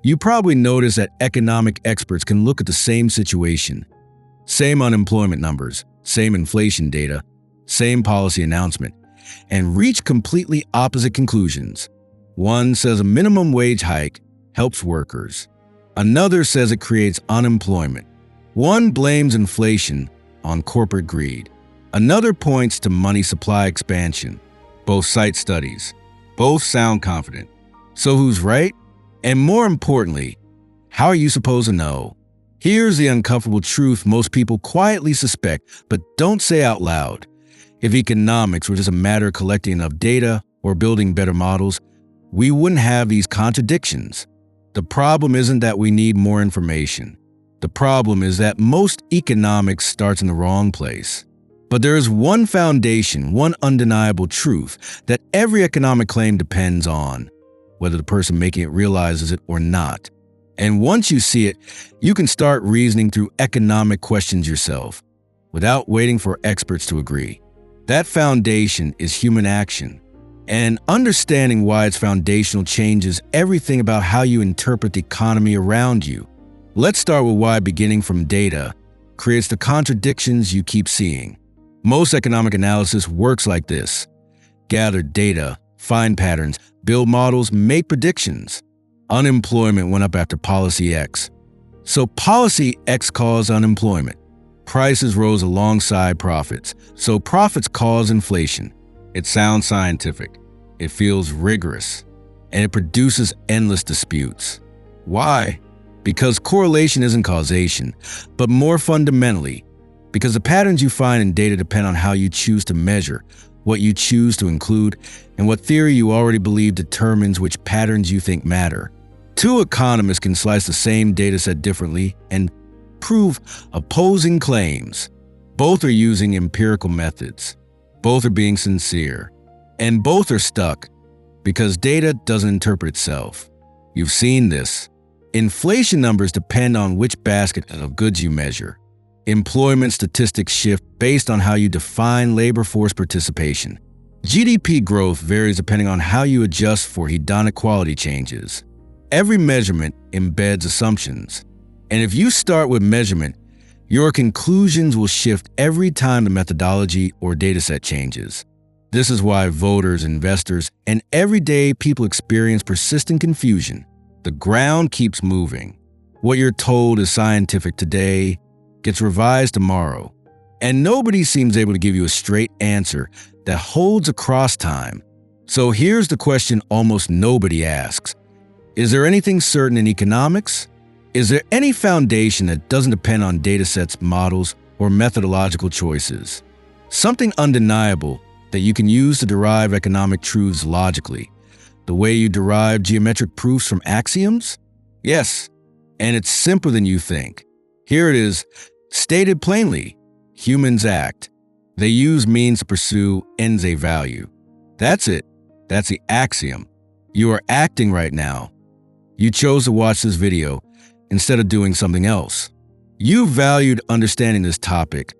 You probably notice that economic experts can look at the same situation, same unemployment numbers, same inflation data, same policy announcement, and reach completely opposite conclusions. One says a minimum wage hike helps workers. Another says it creates unemployment. One blames inflation on corporate greed. Another points to money supply expansion. Both cite studies. Both sound confident. So who's right? And more importantly, how are you supposed to know? Here's the uncomfortable truth most people quietly suspect but don't say out loud. If economics were just a matter of collecting enough data or building better models, we wouldn't have these contradictions. The problem isn't that we need more information. The problem is that most economics starts in the wrong place. But there is one foundation, one undeniable truth that every economic claim depends on, whether the person making it realizes it or not. And once you see it, you can start reasoning through economic questions yourself, without waiting for experts to agree. That foundation is human action. And understanding why it's foundational changes everything about how you interpret the economy around you. Let's start with why beginning from data creates the contradictions you keep seeing. Most economic analysis works like this. Gather data, find patterns, build models, make predictions. Unemployment went up after policy X. So policy X caused unemployment. Prices rose alongside profits. So profits cause inflation. It sounds scientific. It feels rigorous. And it produces endless disputes. Why? Because correlation isn't causation, but more fundamentally, because the patterns you find in data depend on how you choose to measure, what you choose to include, and what theory you already believe determines which patterns you think matter. Two economists can slice the same data set differently and prove opposing claims. Both are using empirical methods. Both are being sincere. And both are stuck because data doesn't interpret itself. You've seen this. Inflation numbers depend on which basket of goods you measure. Employment statistics shift based on how you define labor force participation. GDP growth varies depending on how you adjust for hedonic quality changes. Every measurement embeds assumptions. And if you start with measurement, your conclusions will shift every time the methodology or dataset changes. This is why voters, investors, and everyday people experience persistent confusion. The ground keeps moving. What you're told is scientific today gets revised tomorrow. And nobody seems able to give you a straight answer that holds across time. So here's the question almost nobody asks. Is there anything certain in economics? Is there any foundation that doesn't depend on datasets, models, or methodological choices? Something undeniable that you can use to derive economic truths logically, the way you derive geometric proofs from axioms? Yes, and it's simpler than you think. Here it is, stated plainly. Humans act. They use means to pursue ends a value. That's it. That's the axiom. You are acting right now. You chose to watch this video instead of doing something else. You valued understanding this topic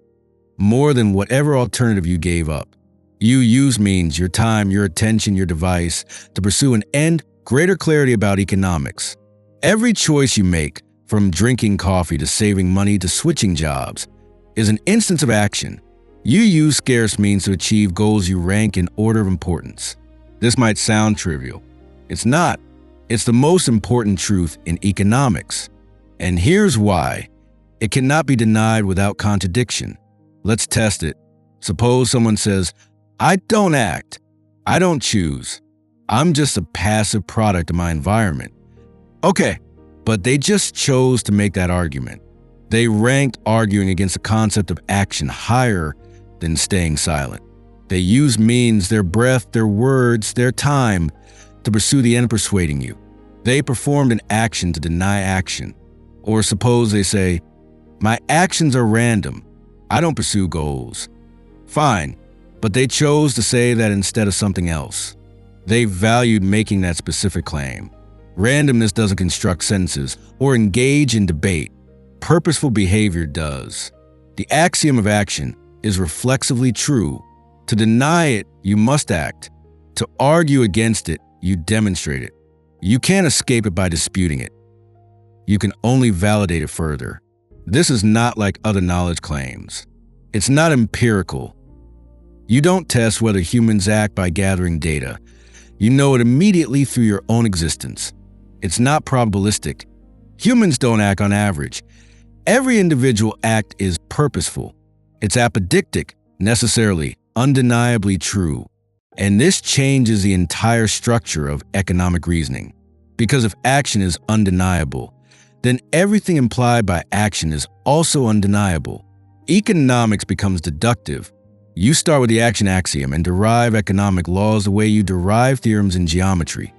more than whatever alternative you gave up. You use means, your time, your attention, your device to pursue an end, greater clarity about economics. Every choice you make, from drinking coffee to saving money to switching jobs, is an instance of action. You use scarce means to achieve goals you rank in order of importance. This might sound trivial. It's not. It's the most important truth in economics. And here's why. It cannot be denied without contradiction. Let's test it. Suppose someone says, I don't act. I don't choose. I'm just a passive product of my environment. Okay, but they just chose to make that argument. They ranked arguing against the concept of action higher than staying silent. They used means, their breath, their words, their time to pursue the end of persuading you. They performed an action to deny action. Or suppose they say, my actions are random. I don't pursue goals. Fine, but they chose to say that instead of something else. They valued making that specific claim. Randomness doesn't construct sentences or engage in debate. Purposeful behavior does. The axiom of action is reflexively true. To deny it, you must act. To argue against it, you demonstrate it. You can't escape it by disputing it. You can only validate it further. This is not like other knowledge claims. It's not empirical. You don't test whether humans act by gathering data. You know it immediately through your own existence. It's not probabilistic. Humans don't act on average. Every individual act is purposeful. It's apodictic, necessarily, undeniably true. And this changes the entire structure of economic reasoning. Because if action is undeniable, then everything implied by action is also undeniable. Economics becomes deductive. You start with the action axiom and derive economic laws the way you derive theorems in geometry.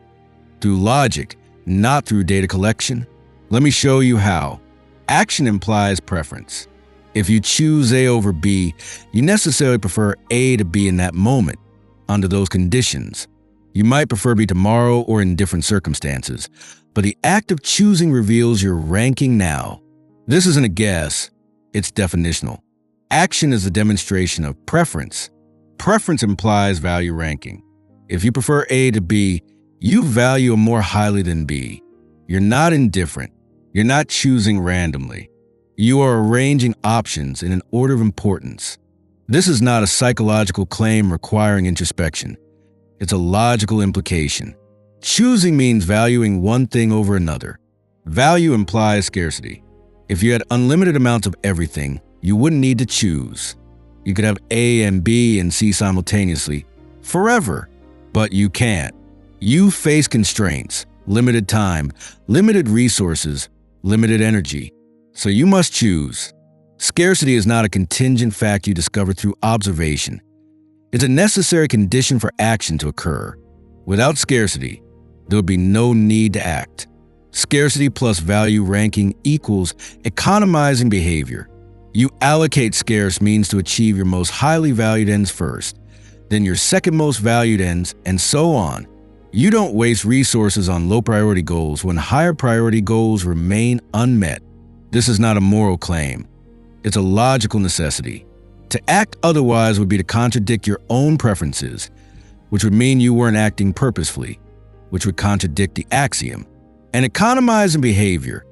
Through logic, not through data collection. Let me show you how. Action implies preference. If you choose A over B, you necessarily prefer A to B in that moment, under those conditions. You might prefer B tomorrow or in different circumstances, but the act of choosing reveals your ranking now. This isn't a guess, it's definitional. Action is a demonstration of preference. Preference implies value ranking. If you prefer A to B, you value it more highly than B. You're not indifferent. You're not choosing randomly. You are arranging options in an order of importance. This is not a psychological claim requiring introspection. It's a logical implication. Choosing means valuing one thing over another. Value implies scarcity. If you had unlimited amounts of everything, you wouldn't need to choose. You could have A and B and C simultaneously, forever, but you can't. You face constraints, limited time, limited resources, limited energy. So you must choose. Scarcity is not a contingent fact you discover through observation. It's a necessary condition for action to occur. Without scarcity, there would be no need to act. Scarcity plus value ranking equals economizing behavior. You allocate scarce means to achieve your most highly valued ends first, then your second most valued ends, and so on. You don't waste resources on low priority goals when higher priority goals remain unmet. This is not a moral claim. It's a logical necessity. To act otherwise would be to contradict your own preferences, which would mean you weren't acting purposefully, which would contradict the axiom. And economizing behavior.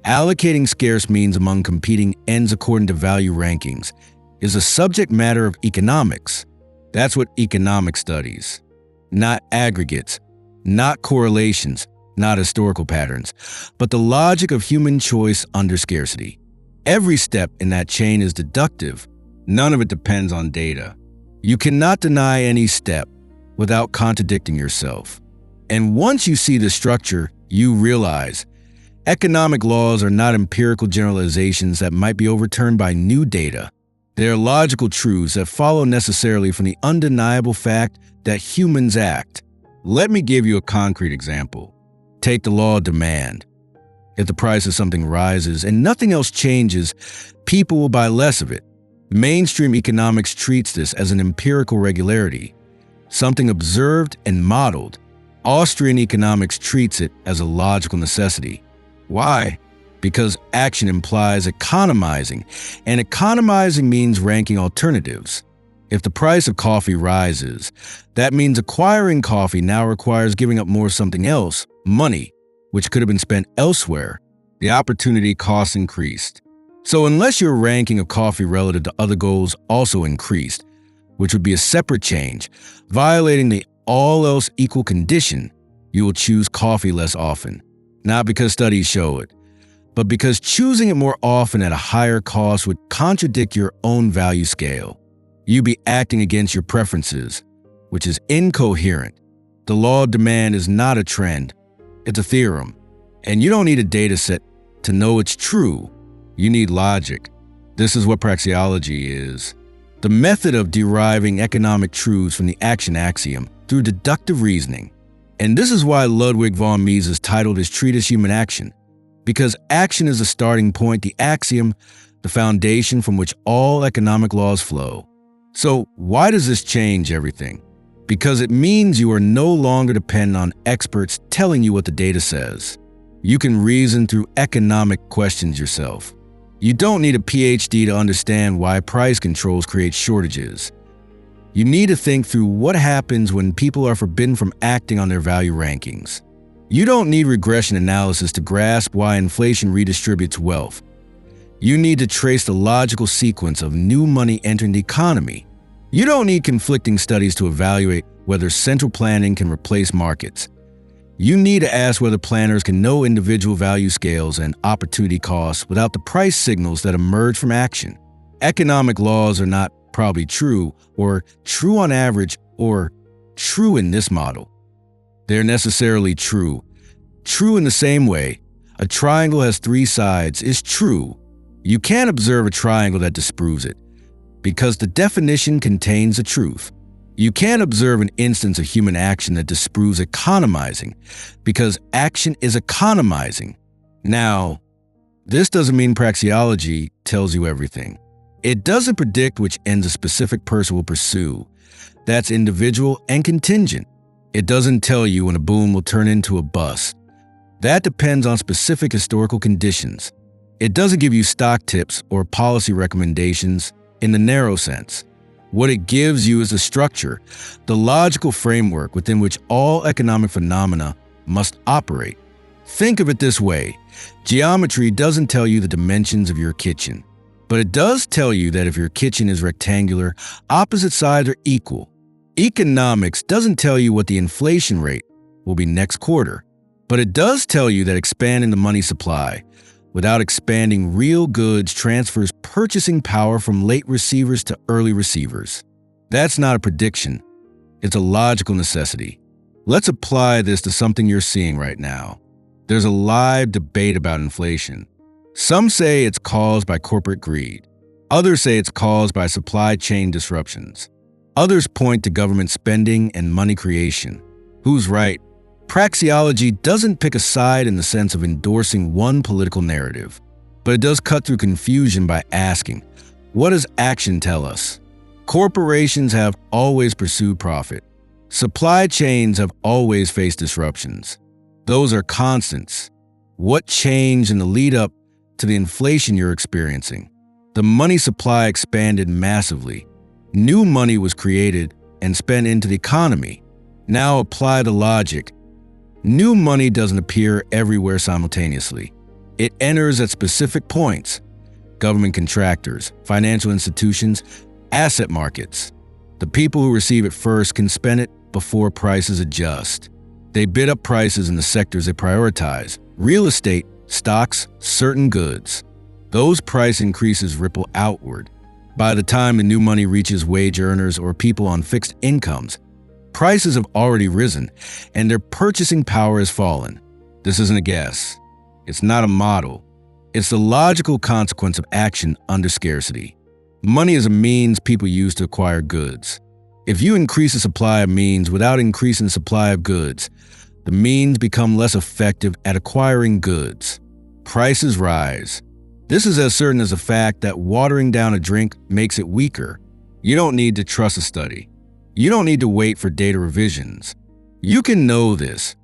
Allocating scarce means among competing ends according to value rankings is a subject matter of economics. That's what economics studies. Not aggregates, not correlations, not historical patterns, but the logic of human choice under scarcity. Every step in that chain is deductive. None of it depends on data. You cannot deny any step without contradicting yourself. And once you see the structure, you realize economic laws are not empirical generalizations that might be overturned by new data. They are logical truths that follow necessarily from the undeniable fact that humans act. Let me give you a concrete example. Take the law of demand. If the price of something rises and nothing else changes, people will buy less of it. Mainstream economics treats this as an empirical regularity, something observed and modeled. Austrian economics treats it as a logical necessity. Why? Because action implies economizing, and economizing means ranking alternatives. If the price of coffee rises, that means acquiring coffee now requires giving up more something else, money, which could have been spent elsewhere. The opportunity cost increased. So unless your ranking of coffee relative to other goals also increased, which would be a separate change, violating the all else equal condition, you will choose coffee less often. Not because studies show it, but because choosing it more often at a higher cost would contradict your own value scale. You'd be acting against your preferences, which is incoherent. The law of demand is not a trend, it's a theorem. And you don't need a data set to know it's true. You need logic. This is what praxeology is. The method of deriving economic truths from the action axiom through deductive reasoning. And this is why Ludwig von Mises titled his treatise Human Action. Because action is the starting point, the axiom, the foundation from which all economic laws flow. So why does this change everything? Because it means you are no longer dependent on experts telling you what the data says. You can reason through economic questions yourself. You don't need a PhD to understand why price controls create shortages. You need to think through what happens when people are forbidden from acting on their value rankings. You don't need regression analysis to grasp why inflation redistributes wealth. You need to trace the logical sequence of new money entering the economy. You don't need conflicting studies to evaluate whether central planning can replace markets. You need to ask whether planners can know individual value scales and opportunity costs without the price signals that emerge from action. Economic laws are not probably true, or true on average, or true in this model. They're necessarily true. True in the same way a triangle has three sides is true. You can't observe a triangle that disproves it, because the definition contains the truth. You can't observe an instance of human action that disproves economizing, because action is economizing. Now, this doesn't mean praxeology tells you everything. It doesn't predict which ends a specific person will pursue. That's individual and contingent. It doesn't tell you when a boom will turn into a bust. That depends on specific historical conditions. It doesn't give you stock tips or policy recommendations in the narrow sense. What it gives you is a structure, the logical framework within which all economic phenomena must operate. Think of it this way. Geometry doesn't tell you the dimensions of your kitchen, but it does tell you that if your kitchen is rectangular, opposite sides are equal. Economics doesn't tell you what the inflation rate will be next quarter, but it does tell you that expanding the money supply without expanding real goods transfers purchasing power from late receivers to early receivers. That's not a prediction. It's a logical necessity. Let's apply this to something you're seeing right now. There's a live debate about inflation. Some say it's caused by corporate greed. Others say it's caused by supply chain disruptions. Others point to government spending and money creation. Who's right? Praxeology doesn't pick a side in the sense of endorsing one political narrative, but it does cut through confusion by asking, what does action tell us? Corporations have always pursued profit. Supply chains have always faced disruptions. Those are constants. What changed in the lead up to the inflation you're experiencing? The money supply expanded massively. New money was created and spent into the economy. Now apply the logic. New money doesn't appear everywhere simultaneously. It enters at specific points. Government contractors, financial institutions, asset markets. The people who receive it first can spend it before prices adjust. They bid up prices in the sectors they prioritize: real estate, stocks, certain goods. Those price increases ripple outward. By the time the new money reaches wage earners or people on fixed incomes, prices have already risen, and their purchasing power has fallen. This isn't a guess. It's not a model. It's the logical consequence of action under scarcity. Money is a means people use to acquire goods. If you increase the supply of means without increasing the supply of goods, the means become less effective at acquiring goods. Prices rise. This is as certain as the fact that watering down a drink makes it weaker. You don't need to trust a study. You don't need to wait for data revisions. You can know this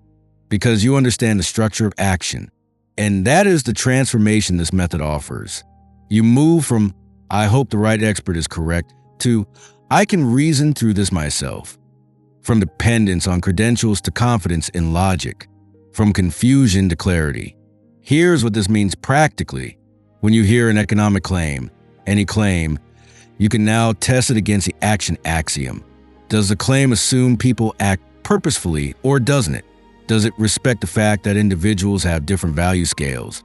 because you understand the structure of action, and that is the transformation this method offers. You move from, I hope the right expert is correct, to, I can reason through this myself. From dependence on credentials to confidence in logic. From confusion to clarity. Here's what this means practically. When you hear an economic claim, any claim, you can now test it against the action axiom. Does the claim assume people act purposefully, or doesn't it? Does it respect the fact that individuals have different value scales?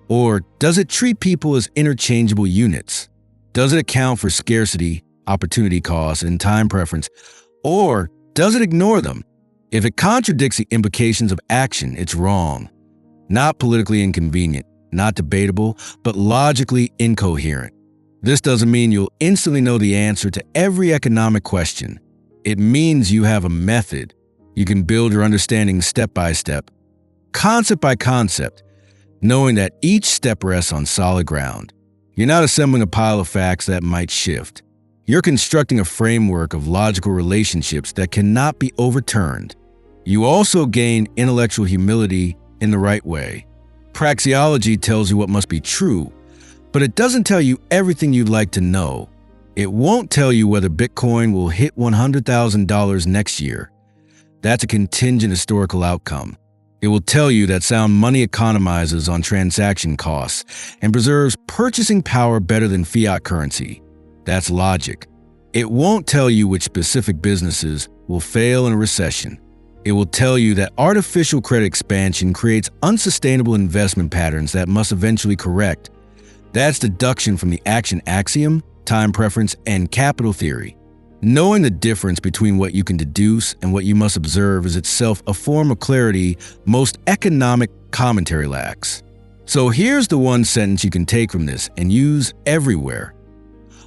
Or does it treat people as interchangeable units? Does it account for scarcity, opportunity costs, and time preference? Or does it ignore them? If it contradicts the implications of action, it's wrong. Not politically inconvenient, not debatable, but logically incoherent. This doesn't mean you'll instantly know the answer to every economic question. It means you have a method. You can build your understanding step by step, concept by concept, knowing that each step rests on solid ground. You're not assembling a pile of facts that might shift. You're constructing a framework of logical relationships that cannot be overturned. You also gain intellectual humility in the right way. Praxeology tells you what must be true, but it doesn't tell you everything you'd like to know. It won't tell you whether Bitcoin will hit $100,000 next year. That's a contingent historical outcome. It will tell you that sound money economizes on transaction costs and preserves purchasing power better than fiat currency. That's logic. It won't tell you which specific businesses will fail in a recession. It will tell you that artificial credit expansion creates unsustainable investment patterns that must eventually correct. That's deduction from the action axiom, time preference, and capital theory. Knowing the difference between what you can deduce and what you must observe is itself a form of clarity most economic commentary lacks. So here's the one sentence you can take from this and use everywhere.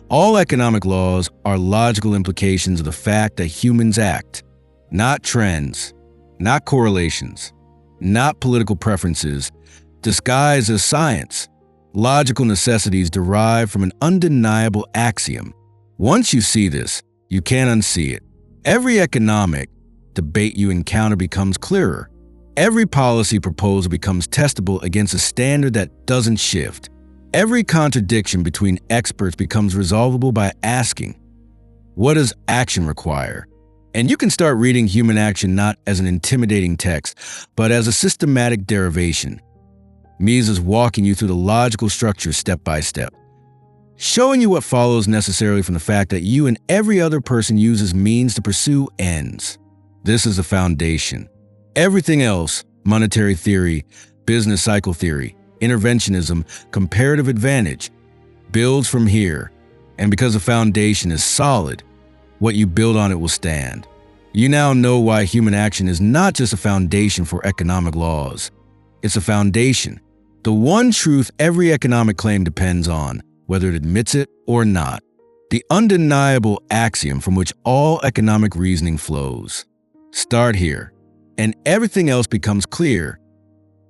All economic laws are logical implications of the fact that humans act, not trends, not correlations, not political preferences, disguised as science. Logical necessities derive from an undeniable axiom. Once you see this, you can't unsee it. Every economic debate you encounter becomes clearer. Every policy proposal becomes testable against a standard that doesn't shift. Every contradiction between experts becomes resolvable by asking, what does action require? And you can start reading human action not as an intimidating text, but as a systematic derivation. Mises walking you through the logical structure step by step, showing you what follows necessarily from the fact that you and every other person uses means to pursue ends. This is the foundation. Everything else, monetary theory, business cycle theory, interventionism, comparative advantage, builds from here. And because the foundation is solid, what you build on it will stand. You now know why human action is not just a foundation for economic laws. It's a foundation, the one truth every economic claim depends on, whether it admits it or not. The undeniable axiom from which all economic reasoning flows. Start here, and everything else becomes clear.